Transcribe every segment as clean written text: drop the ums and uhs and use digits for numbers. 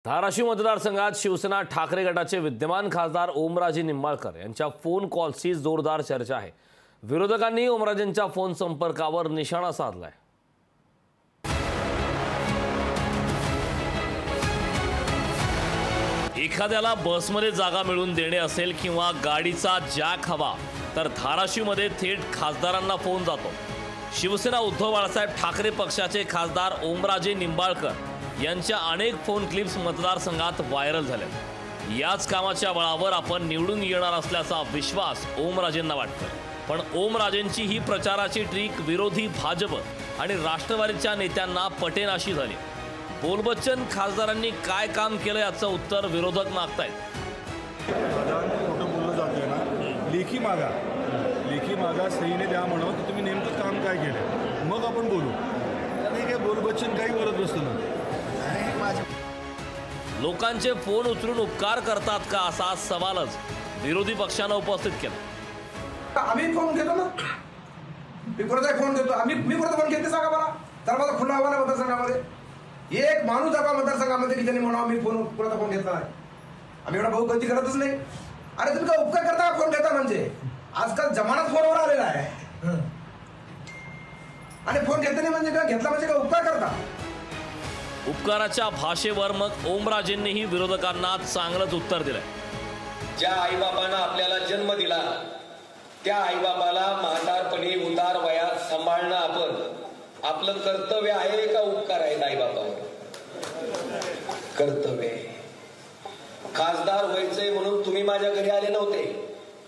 धाराशिव मतदारसंघात शिवसेना ठाकरे गटाचे विद्यमान खासदार ओमराजे निंबाळकर यांच्या फोन कॉल्सची जोरदार चर्चा आहे। विरोधकांनी ओमराजेंच्या फोन संपर्कावर निशाणा साधलाय। एखाद्याला बसमध्ये जागा मिळवून देणे असेल किंवा गाडीचा जॅक हवा तर धाराशिवमध्ये थेट खासदारांना फोन जातो। शिवसेना उद्धव बाळासाहेब ठाकरे पक्षाचे खासदार ओमराजे निंबाळकर यांच्या अनेक फोन क्लिप्स मतदारसंघात व्हायरल झाल्या। याच कामाच्या बळावर आपण निवडून येणार असल्याचा विश्वास ओमराजेंना वाटतो। पण ओमराजेंची ही प्रचाराची ट्रिक विरोधी भाजप आणि राष्ट्रवादीच्या नेत्यांना पटेनाशी झाली। बोलबच्चन खासदारांनी काय काम केलं याचं उत्तर विरोधक मागतायत। खोटं बोललं जातंय ना, लेखी मागा सहीने द्या म्हणा की तुम्ही नेमकं काम काय केलं, मग आपण बोलू। नाही काय बोलबच्चन काही बोलत बसतो ना। लोकांचे फोन उचलून उपकार करतात का असा सवालच विरोधी पक्षानं उपस्थित केला। आम्ही फोन घेतो ना, मी परत फोन घेतो, मी परत फोन घेते सांगा मला, तर माझा खुला हवा ना मतदारसंघामध्ये एक माणूस आहे मतदारसंघामध्ये की ज्यांनी म्हणावं मी परत फोन घेतला नाही। आम्ही एवढा भाऊ गलती करतच नाही। अरे तुम्ही काय उपकार करता फोन घेता, म्हणजे आजकाल जमानात फोनवर आलेला आहे आणि फोन घेतला नाही म्हणजे काय, घेतला म्हणजे काय उपकार करता। उपकाराच्या भाषेवर मग ओमराजेंनीही विरोधकांना चांगलंच उत्तर दिलंय। ज्या आईबाबांना आपल्याला जन्म दिला त्या आईबाबाला म्हातारपणी उतार वयात सांभाळणं आपलं कर्तव्य आहे का उपकार आहे आईबाबावर? कर्तव्य आहे। खासदार व्हायचंय म्हणून तुम्ही माझ्या घरी आले नव्हते,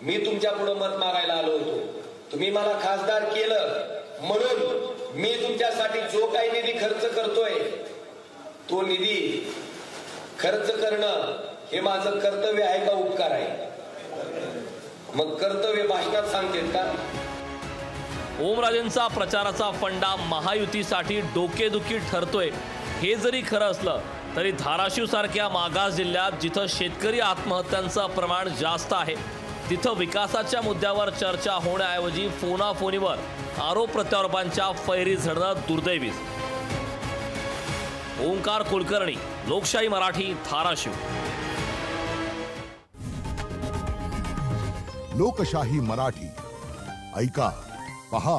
मी तुमच्या पुढे मत मागायला आलो होतो। तुम्ही मला खासदार केलं म्हणून मी तुमच्यासाठी जो काही निधी खर्च करतोय तो निधी खर्च करणं हे माझं कर्तव्य आहे का उपकार आहे? मग कर्तव्य भाषणात सांगतेत का? ओमराजेंचा प्रचाराचा फंडा महायुतीसाठी डोकेदुखी ठरतोय हे जरी खरं असलं तरी धाराशिव सारख्या मागास जिल्ह्यात जिथं शेतकरी आत्महत्यांचं प्रमाण जास्त आहे तिथं विकासाच्या मुद्द्यावर चर्चा होण्याऐवजी फोनाफोनीवर आरोप प्रत्यारोपांच्या फैरी झडणं दुर्दैवीच। ओंकार कुलकर्णी, लोकशाही मराठी, धाराशिव। लोकशाही मराठी ऐका, पहा,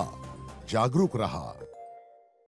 जागरूक रहा।